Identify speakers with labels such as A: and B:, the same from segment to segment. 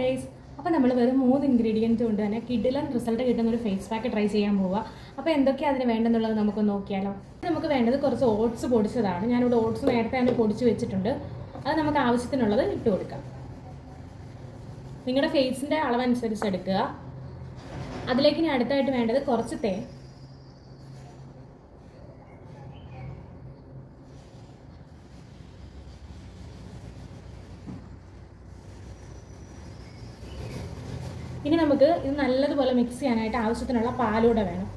A: Guys, അപ്പോൾ നമ്മൾ വെറും 3 ഇൻഗ്രീഡിയൻറ്റ് കൊണ്ട് തന്നെ കിഡിലൻ റിസൾട്ട് കിട്ടുന്ന ഒരു ഫേസ് പാക്ക് ട്രൈ ചെയ്യാൻ പോവുക. അപ്പോൾ എന്തൊക്കെയാണ് അതിന് വേണ്ടെന്നുള്ളത് നമുക്ക് നോക്കിയാലോ. നമുക്ക് വേണ്ടത് കുറച്ച് ഓട്സ് പൊടിച്ചതാണ്. ഞാനിവിടെ ഓട്സ് നേരത്തെ തന്നെ പൊടിച്ച് വെച്ചിട്ടുണ്ട്. അത് നമുക്ക് ആവശ്യത്തിനുള്ളത് ഇട്ട് കൊടുക്കാം. നിങ്ങളുടെ ഫേസിൻ്റെ അളവനുസരിച്ച് എടുക്കുക. അതിലേക്ക് ഇനി അടുത്തായിട്ട് വേണ്ടത് കുറച്ച് തേൻ. ഇനി നമുക്ക് ഇത് നല്ലതുപോലെ മിക്സ് ചെയ്യാനായിട്ട് ആവശ്യത്തിനുള്ള പാലൂടെ വേണം.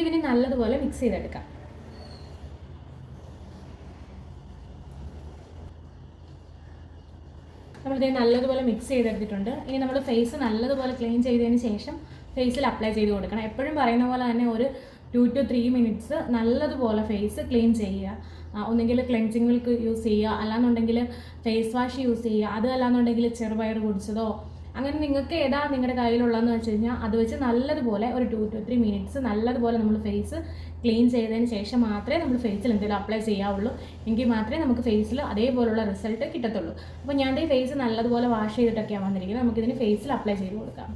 A: ഇതിന് നല്ലതുപോലെ മിക്സ് ചെയ്തെടുക്കാം. നമ്മളിത് നല്ലതുപോലെ മിക്സ് ചെയ്തെടുത്തിട്ടുണ്ട്. ഇനി നമ്മൾ ഫേസ് നല്ലതുപോലെ ക്ലീൻ ചെയ്തതിന് ശേഷം ഫേസിൽ അപ്ലൈ ചെയ്ത് കൊടുക്കണം. എപ്പോഴും പറയുന്ന പോലെ തന്നെ ഒരു 2 to 3 മിനിറ്റ്സ് നല്ലതുപോലെ ഫേസ് ക്ലീൻ ചെയ്യുക. ഒന്നെങ്കിൽ ക്ലെൻസിങ് മിൽക്ക് യൂസ് ചെയ്യുക, അല്ലാന്നുണ്ടെങ്കിൽ ഫേസ് വാഷ് യൂസ് ചെയ്യുക, അത് അല്ലാന്നുണ്ടെങ്കിൽ ചെറുപയർ പൊടിച്ചതോ അങ്ങനെ നിങ്ങൾക്ക് ഏതാ നിങ്ങളുടെ കയ്യിലുള്ളതെന്ന് വെച്ച് കഴിഞ്ഞാൽ അത് വെച്ച് നല്ലതുപോലെ ഒരു 2 to 3 മിനിറ്റ്സ് നല്ലതുപോലെ നമ്മൾ ഫേസ് ക്ലീൻ ചെയ്തതിന് ശേഷം മാത്രമേ നമ്മൾ ഫേസിൽ എന്തെങ്കിലും അപ്ലൈ ചെയ്യാവുള്ളൂ. എങ്കിൽ മാത്രമേ നമുക്ക് ഫേസിൽ അതേപോലുള്ള റിസൾട്ട് കിട്ടത്തുള്ളൂ. അപ്പോൾ ഞാൻ ഈ ഫേസ് നല്ലതുപോലെ വാഷ് ചെയ്തിട്ടൊക്കെയാണ് വന്നിരിക്കുന്നത്. നമുക്കിതിന് ഫേസിൽ അപ്ലൈ ചെയ്ത് കൊടുക്കാം.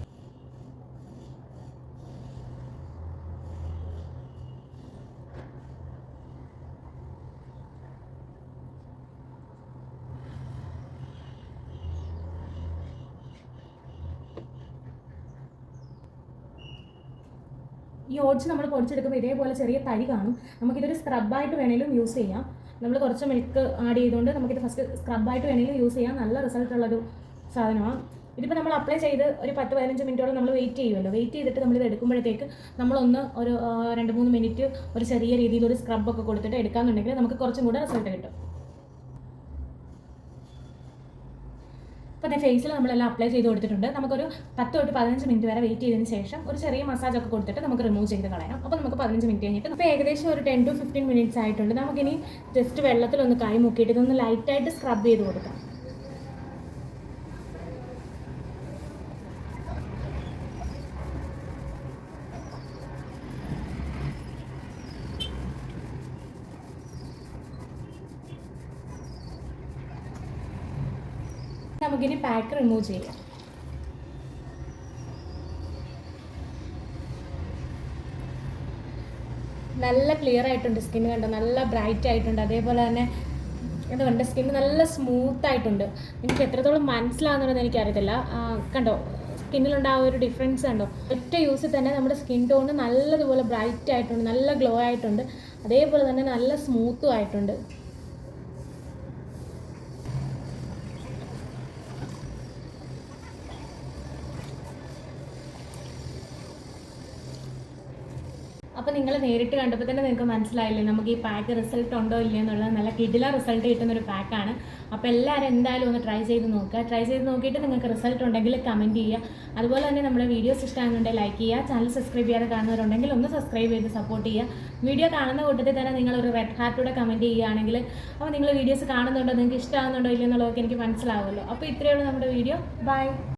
A: ഈ ഓട്സ് നമ്മൾ പൊടിച്ചെടുക്കുമ്പോൾ ഇതേപോലെ ചെറിയ തരി കാണും. നമുക്കിതൊരു സ്ക്രബായിട്ട് വേണമെങ്കിലും യൂസ് ചെയ്യാം. നമ്മൾ കുറച്ച് മിൽക്ക് ആഡ് ചെയ്തുകൊണ്ട് നമുക്കിത് ഫസ്റ്റ് സ്ക്രബായിട്ട് വേണമെങ്കിലും യൂസ് ചെയ്യാം. നല്ല റിസൾട്ടുള്ളൊരു സാധനമാണ്. ഇതിപ്പോൾ നമ്മൾ അപ്ലൈ ചെയ്ത് ഒരു 10-15 മിനിറ്റോളം നമ്മൾ വെയിറ്റ് ചെയ്യുമല്ലോ. വെയിറ്റ് ചെയ്തിട്ട് നമ്മളിത് എടുക്കുമ്പോഴത്തേക്ക് നമ്മളൊന്ന് ഒരു 2-3 മിനിറ്റ് ഒരു ചെറിയ രീതിയിൽ ഒരു സ്ക്രബൊക്കെ കൊടുത്തിട്ട് എടുക്കാമെന്നുണ്ടെങ്കിൽ നമുക്ക് കുറച്ചും കൂടെ റിസൾട്ട് കിട്ടും. അപ്പോൾ ഞാൻ ഫേസിൽ നമ്മളെല്ലാം അപ്ലൈ ചെയ്ത് കൊടുത്തിട്ടുണ്ട്. നമുക്കൊരു 10 to 15 മിനിറ്റ് വരെ വെയിറ്റ് ചെയ്തതിന് ശേഷം ഒരു ചെറിയ മസാജൊക്കെ കൊടുത്തിട്ട് നമുക്ക് റിമൂവ് ചെയ്ത് കളയാം. അപ്പോൾ നമുക്ക് 15 മിനിറ്റ് കഴിഞ്ഞിട്ട് ഇപ്പോൾ ഏകദേശം ഒരു 10 to 15 മിനിറ്റ്സ് ആയിട്ടുണ്ട്. നമുക്കിനി ജസ്റ്റ് വെള്ളത്തിലൊന്ന് കൈ മുക്കിയിട്ട് ഇതൊന്ന് ലൈറ്റായിട്ട് സ്ക്രബ് ചെയ്ത് കൊടുക്കാം. നമുക്കിനി പാക്ക് റിമൂവ് ചെയ്യാം. നല്ല ക്ലിയർ ആയിട്ടുണ്ട് സ്കിൻ, കണ്ടോ, നല്ല ബ്രൈറ്റ് ആയിട്ടുണ്ട്. അതേപോലെ തന്നെ എന്താ കണ്ടോ, സ്കിൻ നല്ല സ്മൂത്ത് ആയിട്ടുണ്ട്. എനിക്ക് എത്രത്തോളം മനസ്സിലാകുന്നുണ്ടെന്ന് എനിക്കറിയത്തില്ല. കണ്ടോ, സ്കിന്നിലുണ്ടാകുന്ന ഒരു ഡിഫറൻസ് കണ്ടോ. ഒറ്റ യൂസിൽ തന്നെ നമ്മുടെ സ്കിൻ ടോൺ നല്ലതുപോലെ ബ്രൈറ്റ് ആയിട്ടുണ്ട്, നല്ല ഗ്ലോ ആയിട്ടുണ്ട്. അതേപോലെ തന്നെ നല്ല സ്മൂത്തും ആയിട്ടുണ്ട്. അപ്പോൾ നിങ്ങൾ നേരിട്ട് കണ്ടപ്പോൾ തന്നെ നിങ്ങൾക്ക് മനസ്സിലായില്ലേ നമുക്ക് ഈ പാക്ക് റിസൾട്ട് ഉണ്ടോ ഇല്ലയോ എന്നുള്ളത്. നല്ല കിടില റിസൾട്ട് കിട്ടുന്നൊരു പാക്കാണ്. അപ്പോൾ എല്ലാവരും എന്തായാലും ഒന്ന് ട്രൈ ചെയ്ത് നോക്കുക. ട്രൈ ചെയ്ത് നോക്കിയിട്ട് നിങ്ങൾക്ക് റിസൾട്ട് ഉണ്ടെങ്കിൽ കമൻറ്റ് ചെയ്യുക. അതുപോലെ തന്നെ നമ്മുടെ വീഡിയോസ് ഇഷ്ടമാകുന്നുണ്ടെങ്കിൽ ലൈക്ക് ചെയ്യുക. ചാനൽ സബ്സ്ക്രൈബ് ചെയ്യാതെ കാണുന്നവരുണ്ടെങ്കിൽ ഒന്ന് സബ്സ്ക്രൈബ് ചെയ്ത് സപ്പോർട്ട് ചെയ്യുക. വീഡിയോ കാണുന്ന കൂട്ടത്തിൽ തന്നെ നിങ്ങളൊരു റെഡ് ഹാർട്ടൂടെ കമൻറ്റ് ചെയ്യുകയാണെങ്കിൽ അപ്പോൾ നിങ്ങൾ വീഡിയോസ് കാണുന്നുണ്ടോ, നിങ്ങൾക്ക് ഇഷ്ടമാകുന്നുണ്ടോ ഇല്ലയോ എന്നുള്ളതൊക്കെ എനിക്ക് മനസ്സിലാവുമല്ലോ. അപ്പോൾ ഇത്രയേ ഉള്ളൂ നമ്മുടെ വീഡിയോ. ബൈ.